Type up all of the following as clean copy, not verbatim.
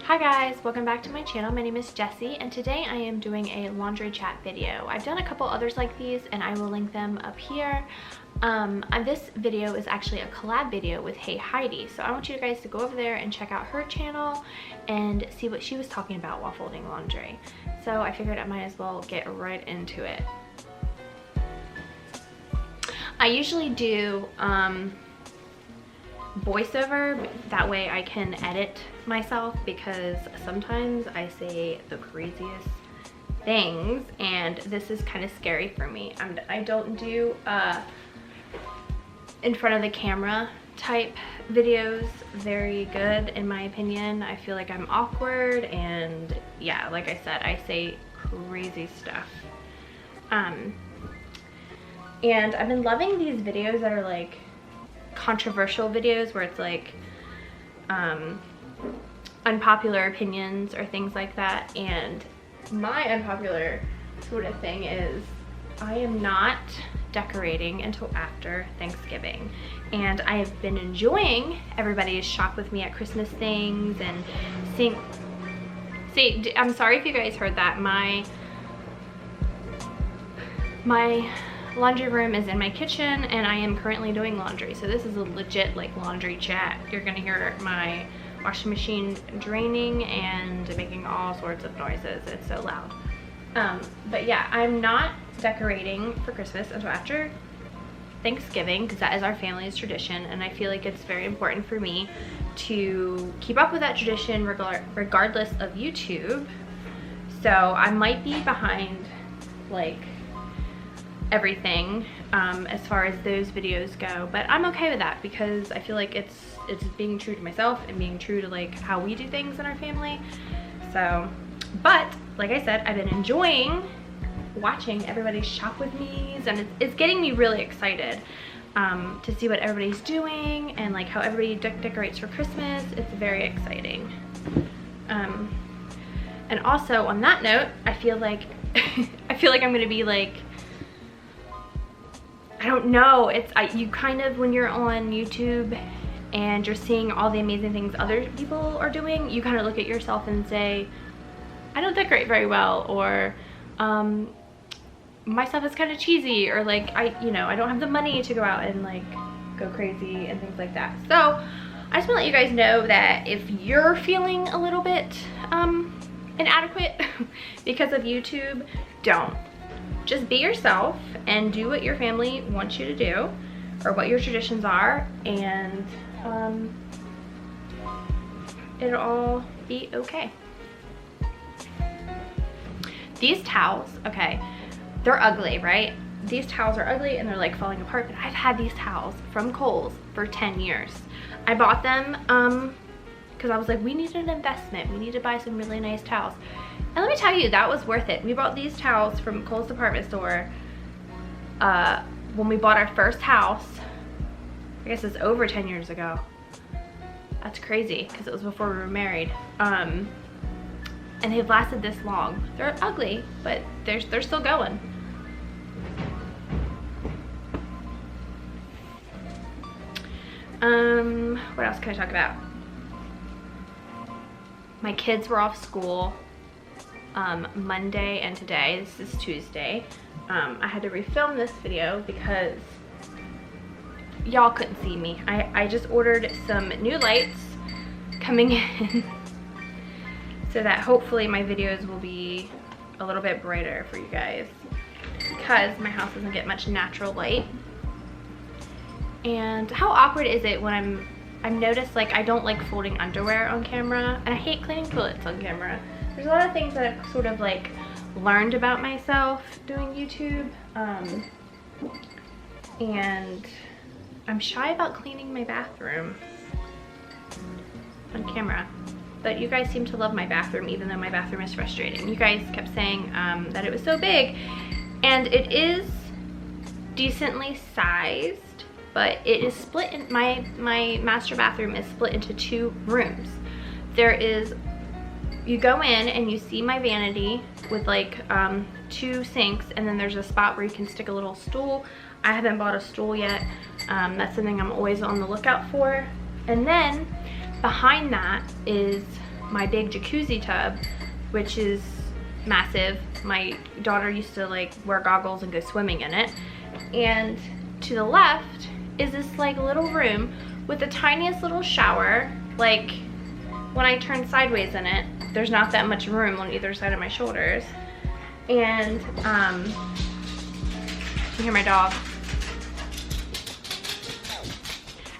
Hi guys, welcome back to my channel. My name is Jessie and today I am doing a laundry chat video. I've done a couple others like these and I will link them up here. This video is actually a collab video with Hey Heidi, so I want you guys to go over there and check out her channel and see what she was talking about while folding laundry. So I figured I might as well get right into it. I usually do voiceover, that way I can edit myself because sometimes I say the craziest things and this is kind of scary for me. I don't do in front of the camera type videos very good in my opinion. I feel like I'm awkward and yeah, like I said, I say crazy stuff. And I've been loving these videos that are like controversial videos where it's like unpopular opinions or things like that. And my unpopular sort of thing is I am not decorating until after Thanksgiving, and I have been enjoying everybody's shop with me at Christmas things and see, I'm sorry if you guys heard that. My laundry room is in my kitchen and I am currently doing laundry, so this is a legit like laundry chat. You're gonna hear my washing machine draining and making all sorts of noises. It's so loud. But yeah, I'm not decorating for Christmas until after Thanksgiving because that is our family's tradition, and I feel like it's very important for me to keep up with that tradition regardless of YouTube. So I might be behind like everything as far as those videos go, but I'm okay with that because I feel like it's being true to myself and being true to like how we do things in our family. So, but like I said, I've been enjoying watching everybody shop with me, and it's getting me really excited to see what everybody's doing and like how everybody decorates for Christmas. It's very exciting. And also on that note, I feel like I'm gonna be like, I don't know, you kind of, when you're on YouTube and you're seeing all the amazing things other people are doing, you kind of look at yourself and say, I don't decorate very well, or my stuff is kind of cheesy, or like I don't have the money to go out and like go crazy and things like that. So I just want to let you guys know that if you're feeling a little bit inadequate because of YouTube, don't. Just be yourself and do what your family wants you to do or what your traditions are, and it'll all be okay. These towels, okay, they're ugly, right? These towels are ugly and they're like falling apart, but I've had these towels from Kohl's for 10 years. I bought them because I was like, we need an investment. We need to buy some really nice towels. And let me tell you, that was worth it. We bought these towels from Kohl's department store when we bought our first house. I guess it's over 10 years ago. That's crazy because it was before we were married. And they've lasted this long. They're ugly, but they're still going. What else can I talk about? My kids were off school Monday and today. This is Tuesday. I had to refilm this video because y'all couldn't see me. I just ordered some new lights coming in so that hopefully my videos will be a little bit brighter for you guys because my house doesn't get much natural light. And how awkward is it when I've noticed like I don't like folding underwear on camera, and I hate cleaning toilets on camera. There's a lot of things that I've sort of like learned about myself doing YouTube, and I'm shy about cleaning my bathroom on camera. But you guys seem to love my bathroom, even though my bathroom is frustrating. You guys kept saying that it was so big, and it is decently sized, but it is split in, my master bathroom is split into 2 rooms. There is, you go in and you see my vanity with like 2 sinks, and then there's a spot where you can stick a little stool. I haven't bought a stool yet. That's something I'm always on the lookout for. And then behind that is my big jacuzzi tub, which is massive. My daughter used to like wear goggles and go swimming in it. And to the left is this like little room with the tiniest little shower. Like when I turn sideways in it, there's not that much room on either side of my shoulders. And you hear my dog.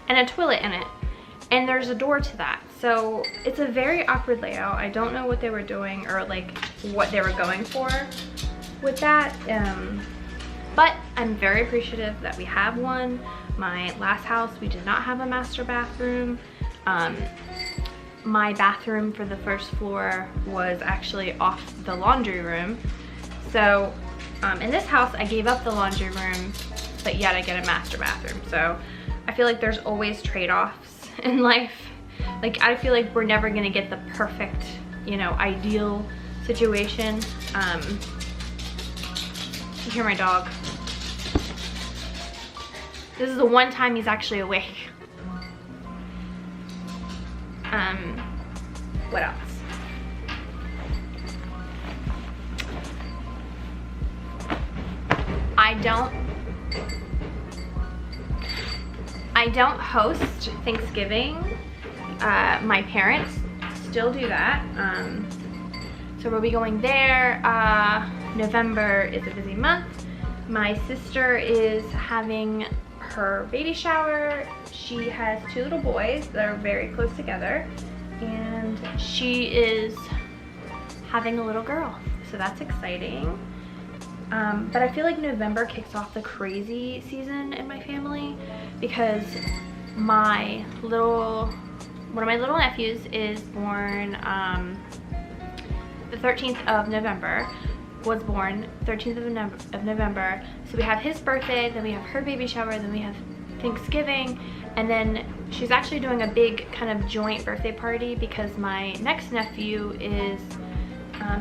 And a toilet in it. And there's a door to that. So it's a very awkward layout. I don't know what they were doing or like what they were going for with that. But I'm very appreciative that we have one. My last house, we did not have a master bathroom. My bathroom for the first floor was actually off the laundry room. So in this house, I gave up the laundry room, but yet I get a master bathroom. So I feel like there's always trade-offs in life. Like I feel like we're never gonna get the perfect, you know, ideal situation. You hear my dog. This is the one time he's actually awake. What else? I don't host Thanksgiving. My parents still do that. So we'll be going there. November is a busy month. My sister is having her baby shower. She has 2 little boys that are very close together, and she is having a little girl, so that's exciting. But I feel like November kicks off the crazy season in my family because one of my little nephews is born the 13th of November. Was born 13th of November. So we have his birthday, then we have her baby shower, then we have Thanksgiving, and then she's actually doing a big kind of joint birthday party because my next nephew is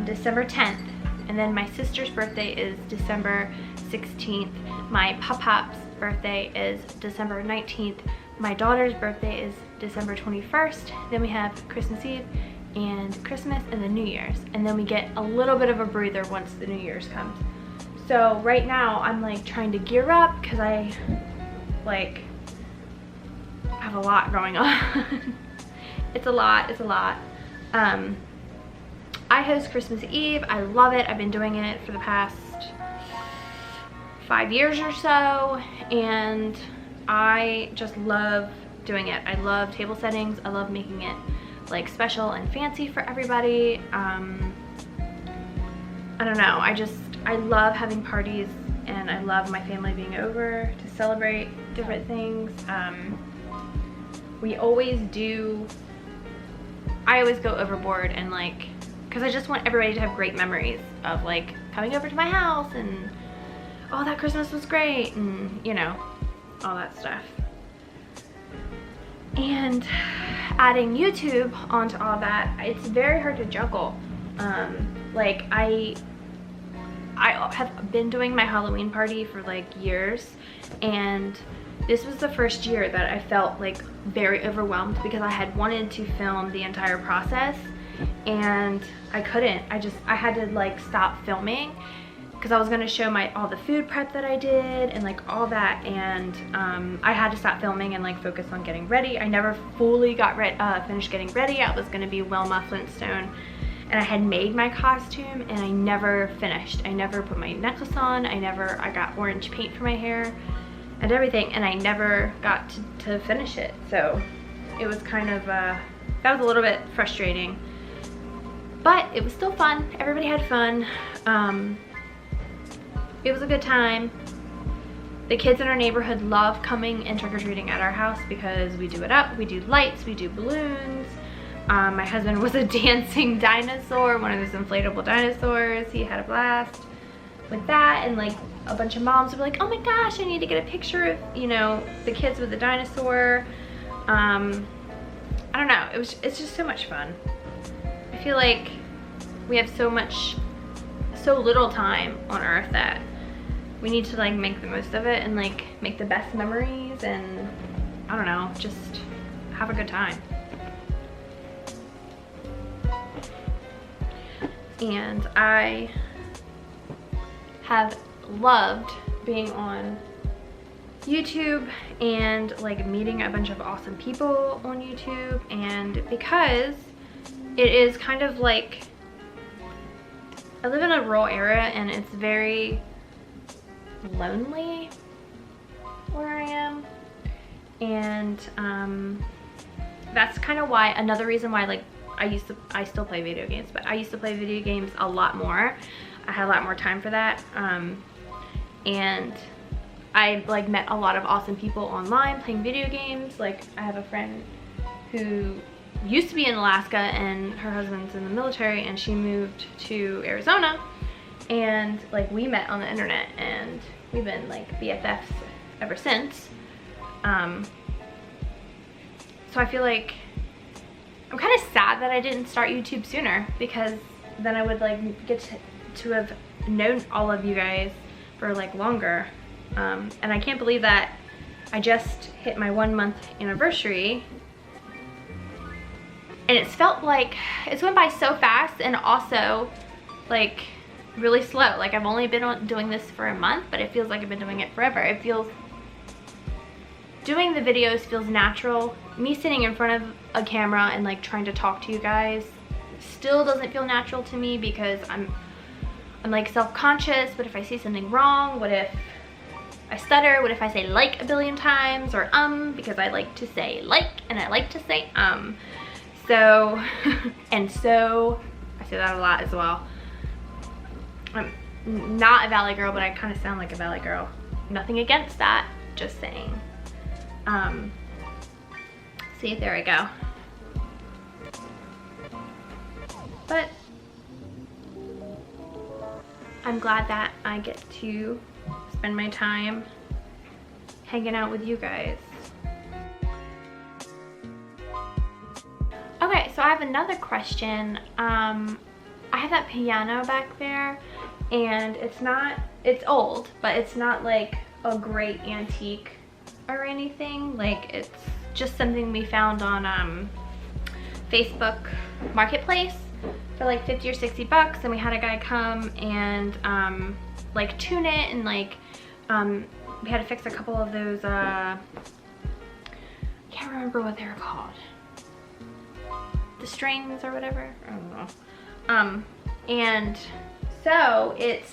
December 10th, and then my sister's birthday is December 16th. My pop-pop's birthday is December 19th. My daughter's birthday is December 21st. Then we have Christmas Eve and Christmas and then New Year's, and then we get a little bit of a breather once the New Year's comes. So right now I'm like trying to gear up because I like have a lot going on. It's a lot. I host Christmas Eve. I love it. I've been doing it for the past 5 years or so, and I just love doing it. I love table settings. I love making it like special and fancy for everybody. I don't know, I love having parties, and I love my family being over to celebrate different things. I always go overboard, and like, because I just want everybody to have great memories of like coming over to my house and, oh, that Christmas was great, and you know, all that stuff. And adding YouTube onto all that, it's very hard to juggle. Like I have been doing my Halloween party for like years, and this was the first year that I felt like very overwhelmed because I had wanted to film the entire process and I couldn't. I had to like stop filming because I was gonna show all the food prep that I did and like all that, and I had to stop filming and like focus on getting ready. I never fully got finished getting ready. I was gonna be Wilma Flintstone, and I had made my costume and I never finished. I never put my necklace on. I got orange paint for my hair and everything, and I never got to finish it. So it was kind of, that was a little bit frustrating, but it was still fun. Everybody had fun. It was a good time. The kids in our neighborhood love coming and trick-or-treating at our house because we do it up. We do lights, we do balloons. My husband was a dancing dinosaur, one of those inflatable dinosaurs. He had a blast with that, and like a bunch of moms would be like, oh my gosh, I need to get a picture of, you know, the kids with the dinosaur. I don't know, it's just so much fun. I feel like we have so little time on earth that we need to like make the most of it and like make the best memories, and I don't know, just have a good time. and I have loved being on YouTube and like meeting a bunch of awesome people on YouTube. And because it is kind of like, I live in a rural area and it's very lonely where I am, and that's kind of why, another reason why, like, I still play video games, but I used to play video games a lot more. I had a lot more time for that, and I like met a lot of awesome people online playing video games. Like, I have a friend who used to be in Alaska and her husband's in the military, and she moved to Arizona, and like we met on the internet and we've been like BFFs ever since. So I feel like I'm kind of sad that I didn't start YouTube sooner, because then I would like get to have known all of you guys for like longer. And I can't believe that I just hit my 1 month anniversary, and it's felt like it's went by so fast, and also like really slow. Like, I've only been doing this for a month, but it feels like I've been doing it forever. It feels, doing the videos feels natural. Me sitting in front of a camera and like trying to talk to you guys still doesn't feel natural to me, because I'm like self-conscious. What if I say something wrong? What if I stutter? What if I say like a billion times, or because I like to say like, and I like to say so and so I say that a lot as well. I'm not a valley girl, but I kind of sound like a valley girl. Nothing against that, just saying. See, there we go. But I'm glad that I get to spend my time hanging out with you guys. Okay, so I have another question. I have that piano back there, and it's old, but it's not like a great antique or anything. Like, it's just something we found on Facebook Marketplace for like 50 or 60 bucks, and we had a guy come and like tune it, and like we had to fix a couple of those I can't remember what they're called, the strings or whatever, I don't know. And so it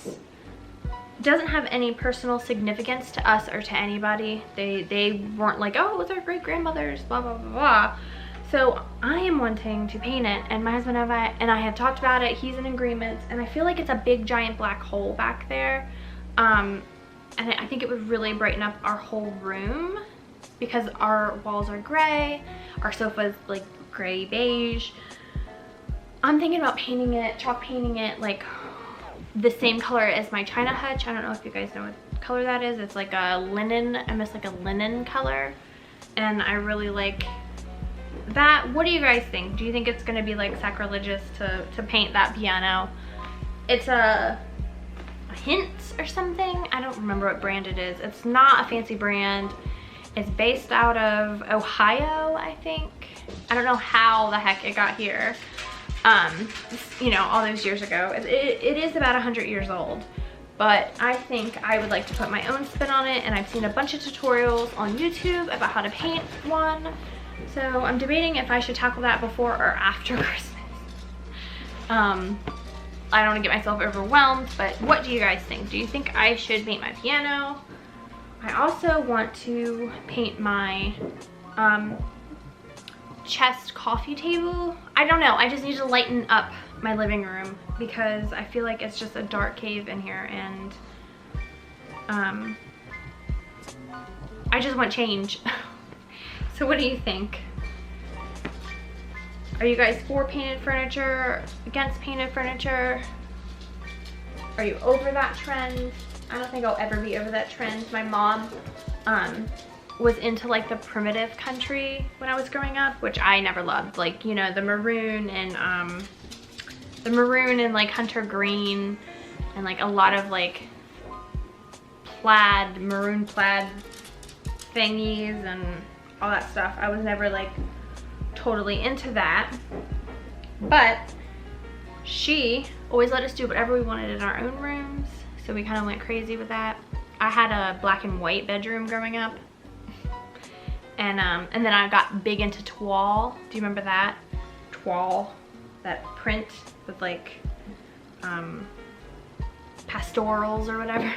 doesn't have any personal significance to us or to anybody. They weren't like, oh, it was our great grandmother's, blah blah blah blah. So I am wanting to paint it, and my husband and I have talked about it. He's in agreement, and I feel like it's a big giant black hole back there, and I think it would really brighten up our whole room, because our walls are gray, our sofa's like gray beige. I'm thinking about painting it, chalk painting it like the same color as my china hutch. I don't know if you guys know what color that is. It's like a linen, almost like a linen color, and I really like that. What do you guys think? Do you think it's gonna be like sacrilegious to paint that piano? It's a Hint or something. I don't remember what brand it is. It's not a fancy brand. It's based out of Ohio, I think. I don't know how the heck it got here. You know, all those years ago. It is about 100 years old, but I think I would like to put my own spin on it, and I've seen a bunch of tutorials on YouTube about how to paint one. So I'm debating if I should tackle that before or after Christmas. I don't want to get myself overwhelmed, but what do you guys think? Do you think I should paint my piano? I also want to paint my chest coffee table. I don't know, I just need to lighten up my living room, because I feel like it's just a dark cave in here, and I just want change. So what do you think? Are you guys for painted furniture, against painted furniture? Are you over that trend? I don't think I'll ever be over that trend. My mom was into like the primitive country when I was growing up, which I never loved. Like, you know, the maroon and like hunter green, and like a lot of like plaid, maroon plaid thingies and all that stuff. I was never like totally into that, but She always let us do whatever we wanted in our own rooms, so we kind of went crazy with that. I had a black and white bedroom growing up, and then I got big into toile. Do you remember that? Toile, that print with like pastorals or whatever.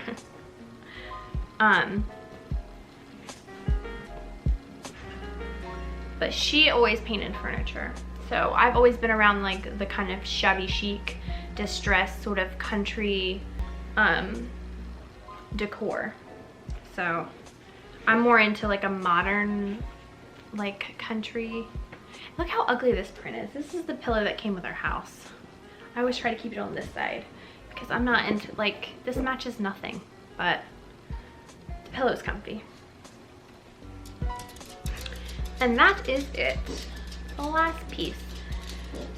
But she always painted furniture. So I've always been around like the kind of shabby chic, distressed sort of country decor. So I'm more into like a modern like country. Look how ugly this print is. This is the pillow that came with our house. I always try to keep it on this side because I'm not into, like, this matches nothing, but the pillow's comfy. And that is it. The last piece.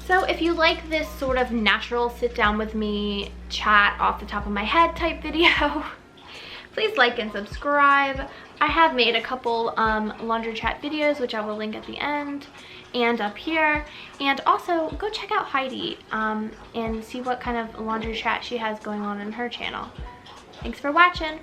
So if you like this sort of natural sit down with me, chat off the top of my head type video, please like and subscribe. I have made a couple laundry chat videos, which I will link at the end and up here. And also go check out Heidi and see what kind of laundry chat she has going on in her channel. Thanks for watching.